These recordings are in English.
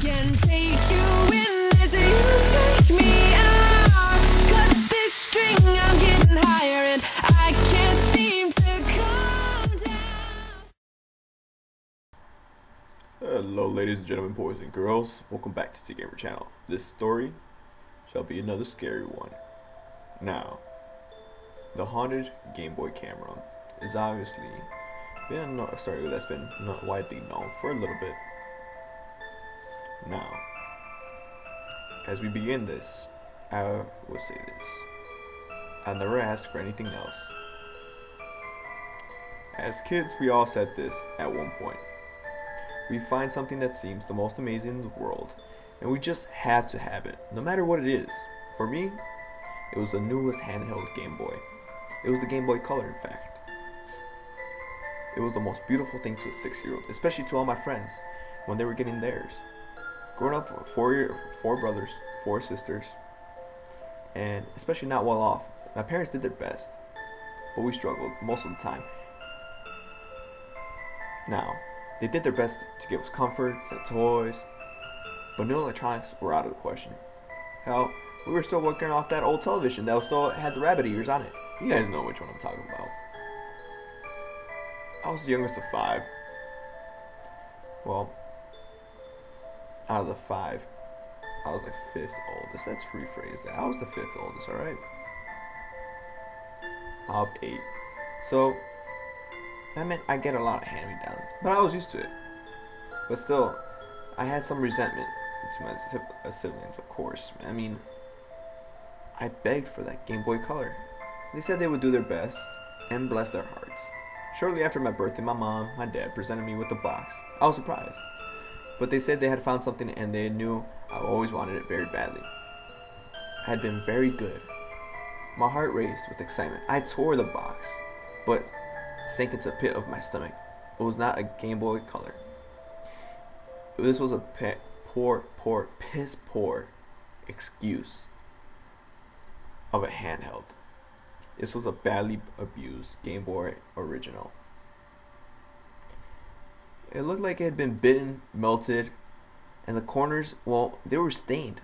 can take you in as you take me out. Cut this string, I'm getting higher and I can't seem to calm down. Hello ladies and gentlemen, boys and girls, welcome back to T Gamer Channel. This story shall be another scary one. Now, the haunted Game Boy camera is obviously been a story that's been not widely known for a little bit. Now, as we begin this, I will say this. I'll never ask for anything else. As kids, we all said this at one point. We find something that seems the most amazing in the world, and we just have to have it, no matter what it is. For me, it was the newest handheld Game Boy. It was the Game Boy Color, in fact. It was the most beautiful thing to a 6-year-old, especially to all my friends when they were getting theirs. Growing up with four brothers, 4 sisters, and especially not well off, my parents did their best, but we struggled most of the time. Now, they did their best to give us comforts and toys, but new electronics were out of the question. Hell, we were still working off that old television that still had the rabbit ears on it. You guys know which one I'm talking about. I was the youngest of 5. Well, out of the 5, I was like 5th oldest. Let's rephrase that. I was the 5th oldest, alright? Out of 8. So, that meant I get a lot of hand-me-downs, but I was used to it. But still, I had some resentment to my siblings, of course. I mean, I begged for that Game Boy Color. They said they would do their best, and bless their hearts. Shortly after my birthday, my mom, my dad presented me with the box. I was surprised, but they said they had found something and they knew I always wanted it very badly. I had been very good. My heart raced with excitement. I tore the box, but sank into the pit of my stomach. It was not a Game Boy Color. This was a piss poor excuse of a handheld. This was a badly abused Game Boy original. It looked like it had been bitten, melted, and the corners, well, they were stained.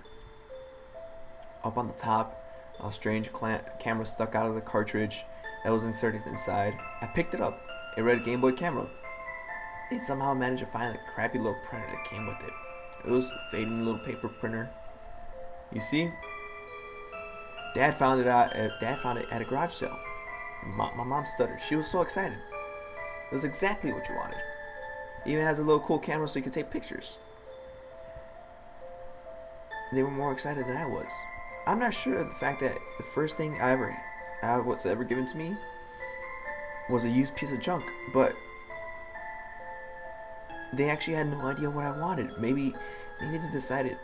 Up on the top, a strange camera stuck out of the cartridge that was inserted inside. I picked it up. It read Game Boy camera. It somehow managed to find the crappy little printer that came with it. It was a fading little paper printer. You see, Dad found it at a garage sale. My mom stuttered. She was so excited. It was exactly what you wanted. It even has a little cool camera so you can take pictures. They were more excited than I was. I'm not sure of the fact that the first thing was ever given to me was a used piece of junk, but they actually had no idea what I wanted. Maybe they decided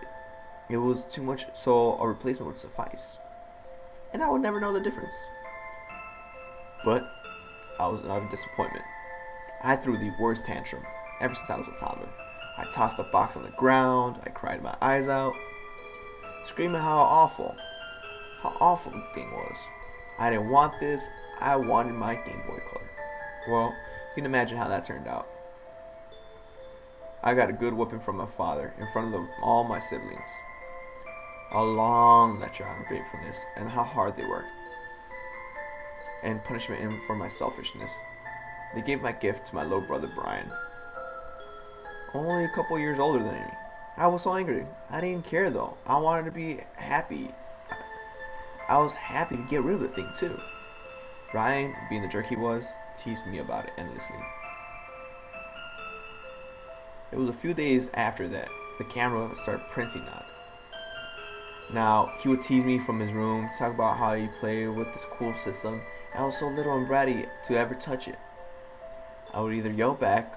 it was too much, so a replacement would suffice. And I would never know the difference. But I was not a disappointment. I threw the worst tantrum ever since I was a toddler. I tossed the box on the ground. I cried my eyes out, screaming how awful the thing was. I didn't want this. I wanted my Game Boy Color. Well, you can imagine how that turned out. I got a good whooping from my father in front of all my siblings. A long lecture on gratefulness and how hard they worked, and punishment for my selfishness. They gave my gift to my little brother Brian, only a couple years older than me. I was so angry. I didn't care though. I wanted to be happy. I was happy to get rid of the thing too. Brian, being the jerk he was, teased me about it endlessly. It was a few days after that the camera started printing out. Now, he would tease me from his room, talk about how he played with this cool system, and I was so little and bratty to ever touch it. I would either yell back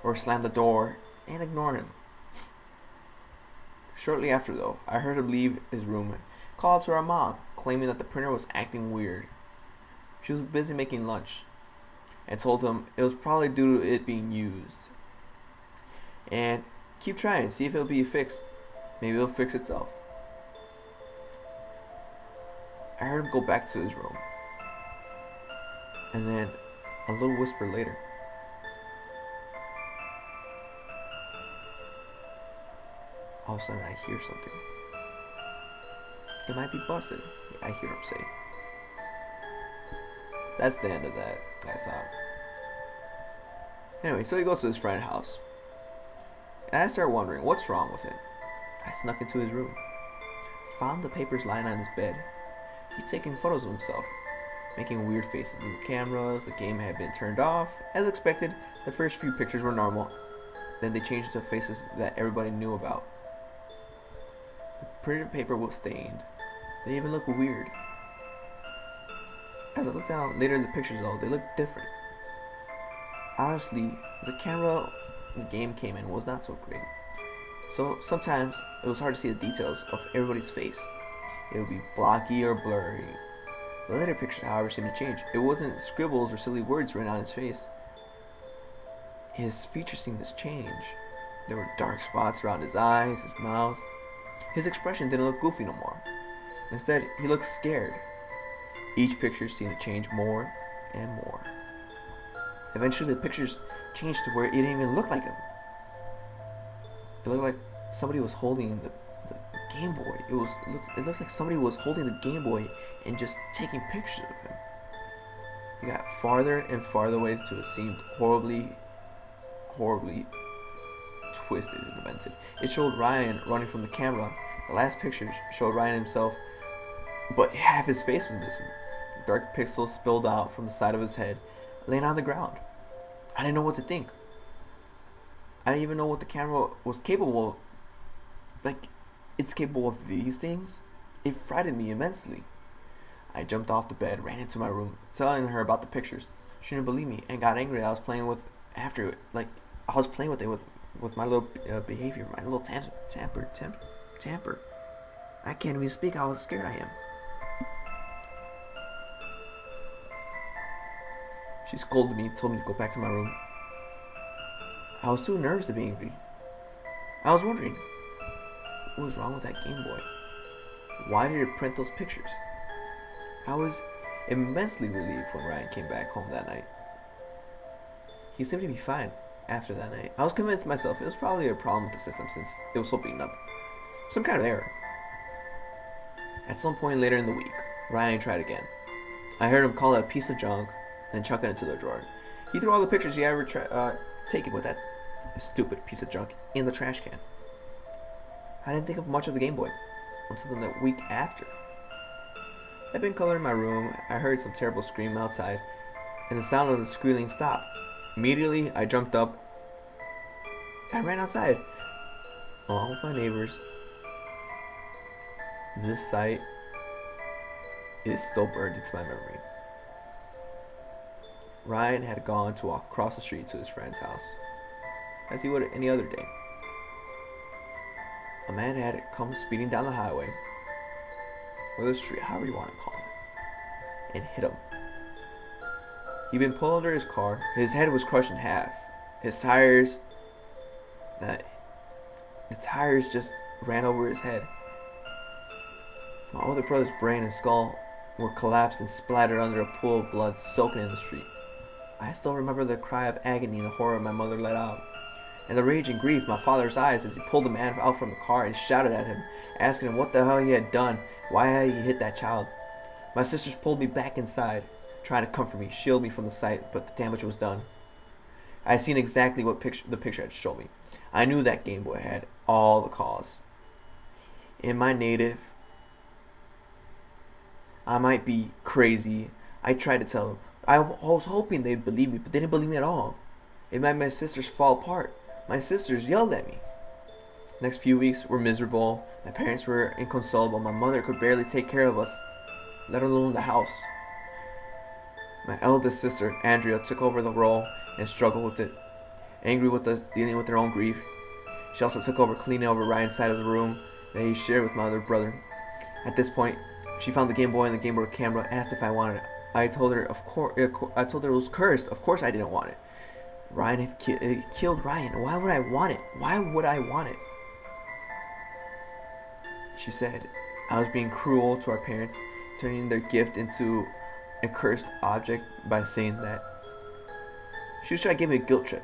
or slam the door and ignore him. Shortly after though, I heard him leave his room and call out to our mom, claiming that the printer was acting weird. She was busy making lunch, and told him it was probably due to it being used. And keep trying, see if it'll be fixed. Maybe it'll fix itself. I heard him go back to his room. And then, a little whisper later, All of a sudden I hear something. It might be busted, I hear him say. That's the end of that, I thought. Anyway, so he goes to his friend's house. And I start wondering, what's wrong with him? I snuck into his room. Found the papers lying on his bed. He'd taken photos of himself, making weird faces in the cameras. The game had been turned off. As expected, the first few pictures were normal. Then they changed to faces that everybody knew about. The printed paper was stained. They even looked weird. As I looked down later in the pictures though, they looked different. Honestly, the camera the game came in was not so great. So sometimes it was hard to see the details of everybody's face. It would be blocky or blurry. The later pictures, however, seemed to change. It wasn't scribbles or silly words written on his face. His features seemed to change. There were dark spots around his eyes, his mouth. His expression didn't look goofy no more. Instead, he looked scared. Each picture seemed to change more and more. Eventually, the pictures changed to where it didn't even look like him. It looked like somebody was holding the Game Boy. It looked like somebody was holding the Game Boy and just taking pictures of him. He got farther and farther away until it seemed horribly twisted and demented. It showed Ryan running from the camera. The last picture showed Ryan himself, but half his face was missing. The dark pixels spilled out from the side of his head, laying on the ground. I didn't know what to think. I didn't even know what the camera was capable of. Like, it's capable of these things? It frightened me immensely. I jumped off the bed, ran into my room, telling her about the pictures. She didn't believe me and got angry that I was playing with after it. Like, I was playing with it with my little behavior, my little tamper. I can't even speak how scared I am. She scolded me and told me to go back to my room. I was too nervous to be angry. I was wondering, what was wrong with that Game Boy? Why did it print those pictures? I was immensely relieved when Ryan came back home that night. He seemed to be fine after that night. I was convinced myself it was probably a problem with the system since it was so beaten up. Some kind of error. At some point later in the week, Ryan tried again. I heard him call it a piece of junk, then chuck it into the drawer. He threw all the pictures he ever taken with that stupid piece of junk in the trash can. I didn't think of much of the Game Boy until the week after. I'd been coloring my room. I heard some terrible scream outside, and the sound of the squealing stopped. Immediately, I jumped up. I ran outside, along with my neighbors. This sight is still burned into my memory. Ryan had gone to walk across the street to his friend's house, as he would any other day. A man had come speeding down the highway, or the street, however you want to call it, and hit him. He'd been pulled under his car. His head was crushed in half. His tires, the tires just ran over his head. My older brother's brain and skull were collapsed and splattered under a pool of blood soaking in the street. I still remember the cry of agony and the horror my mother let out, and the rage and grief in my father's eyes as he pulled the man out from the car and shouted at him, asking him what the hell he had done, why had he hit that child. My sisters pulled me back inside, trying to comfort me, shield me from the sight, but the damage was done. I had seen exactly what the picture had shown me. I knew that Game Boy had all the cause. In my native, I might be crazy. I tried to tell them. I was hoping they'd believe me, but they didn't believe me at all. It made my sisters fall apart. My sisters yelled at me. Next few weeks were miserable. My parents were inconsolable. My mother could barely take care of us, let alone the house. My eldest sister, Andrea, took over the role and struggled with it, angry with us, dealing with her own grief. She also took over cleaning over Ryan's side of the room that he shared with my other brother. At this point, she found the Game Boy and the Game Boy camera, asked if I wanted it. I told her, I told her it was cursed. Of course I didn't want it. Ryan had killed Ryan. Why would I want it? Why would I want it? She said, I was being cruel to our parents, turning their gift into a cursed object by saying that. She was trying to give me a guilt trip,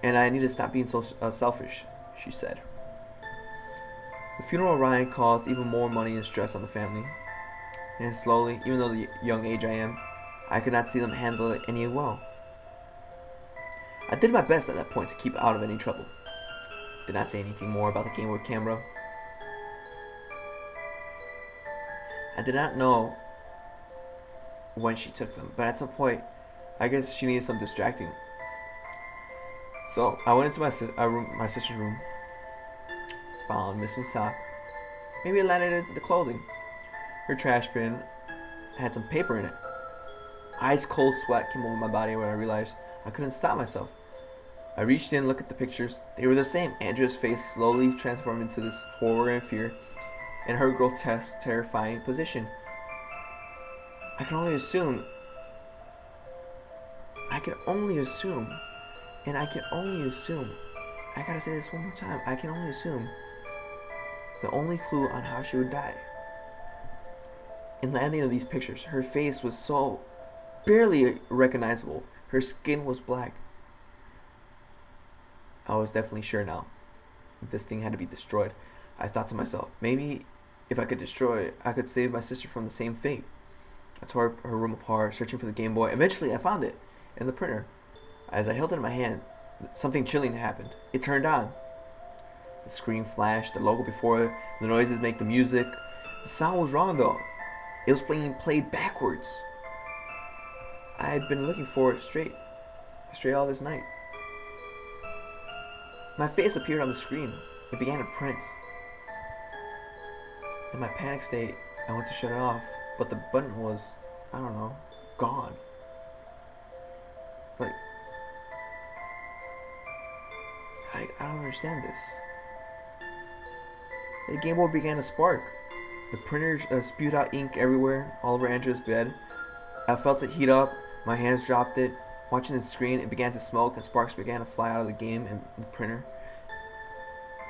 and I need to stop being so selfish, she said. The funeral of Ryan caused even more money and stress on the family. And slowly, even though the young age I am, I could not see them handle it any well. I did my best at that point to keep out of any trouble. Did not say anything more about the Game Boy camera. I did not know when she took them, but at some point, I guess she needed some distracting. So I went into my sister's room, found missing sock. Maybe it landed in the clothing. Her trash bin had some paper in it. Ice cold sweat came over my body when I realized I couldn't stop myself. I reached in, looked at the pictures. They were the same. Andrea's face slowly transformed into this horror and fear, and her grotesque, terrifying position. I can only assume, and I can only assume, I gotta say this one more time, I can only assume the only clue on how she would die. In the ending of these pictures, her face was so barely recognizable. Her skin was black. I was definitely sure now that this thing had to be destroyed. I thought to myself, maybe if I could destroy it, I could save my sister from the same fate. I tore her room apart, searching for the Game Boy. Eventually, I found it in the printer. As I held it in my hand, something chilling happened. It turned on. The screen flashed, the logo before it, the noises make the music. The sound was wrong though. It was being played backwards. I had been looking for it straight all this night. My face appeared on the screen. It began to print. In my panic state, I went to shut it off, but the button was, I don't know, gone. Like, I don't understand this. The Game Boy began to spark. The printer spewed out ink everywhere, all over Andrea's bed. I felt it heat up. My hands dropped it. Watching the screen, it began to smoke and sparks began to fly out of the game and the printer.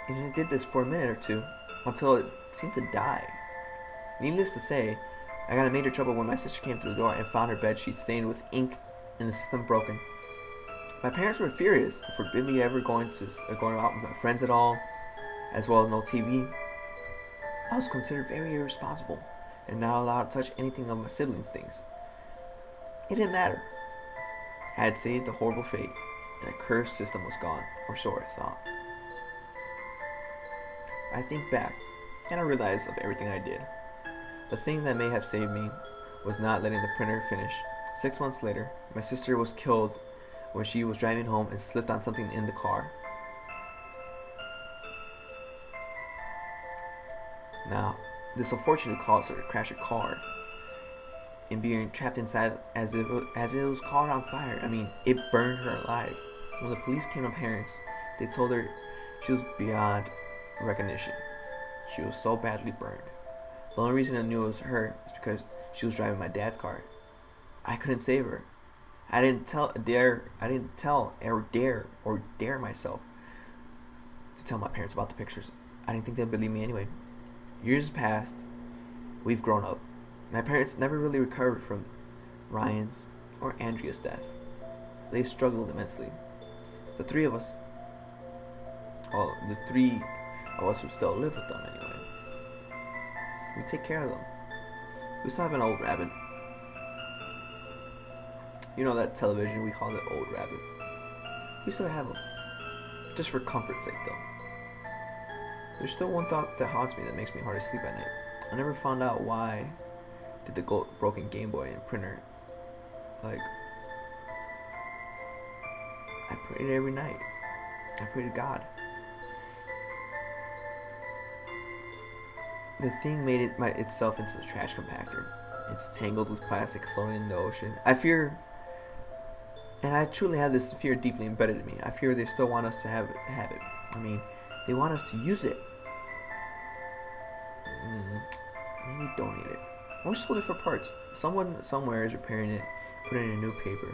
And it did this for a minute or two, until it seemed to die. Needless to say, I got in major trouble when my sister came through the door and found her bedsheet stained with ink and the system broken. My parents were furious and forbid me ever going out with my friends at all, as well as no TV. I was considered very irresponsible and not allowed to touch anything of my siblings' things. It didn't matter. I had saved a horrible fate, and a cursed system was gone, or so I thought. I think back, and I realize of everything I did. The thing that may have saved me was not letting the printer finish. 6 months later, my sister was killed when she was driving home and slipped on something in the car. Now, this unfortunately caused her to crash a car and being trapped inside as it was caught on fire. I mean, it burned her alive. When the police came to parents, they told her she was beyond recognition. She was so badly burned. The only reason I knew it was her is because she was driving my dad's car. I couldn't save her. I didn't dare myself to tell my parents about the pictures. I didn't think they'd believe me anyway. Years passed. We've grown up. My parents never really recovered from Ryan's or Andrea's death. They struggled immensely. The three of us who still live with them anyway, we take care of them. We still have an old rabbit. You know that television, we call it Old Rabbit. We still have him. Just for comfort's sake though. There's still one thought that haunts me that makes me hard to sleep at night. I never found out why did the broken Game Boy and printer, like, I prayed every night. I pray to God. The thing made itself into the trash compactor. It's tangled with plastic floating in the ocean. I fear, and I truly have this fear deeply embedded in me. I fear they still want us to have it. I mean, they want us to use it. Maybe donate it. Or sold it for parts. Someone somewhere is repairing it, putting in a new paper.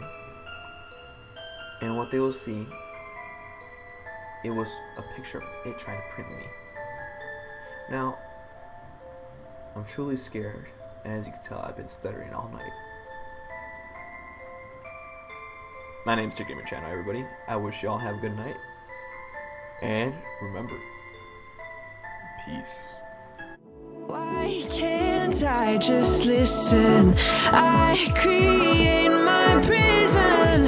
And what they will see, it was a picture of it trying to print me. Now, I'm truly scared, and as you can tell, I've been stuttering all night. My name's Tick Gamer Channel, everybody. I wish y'all have a good night. And remember, Peace. Why can't I just listen? I create my prison.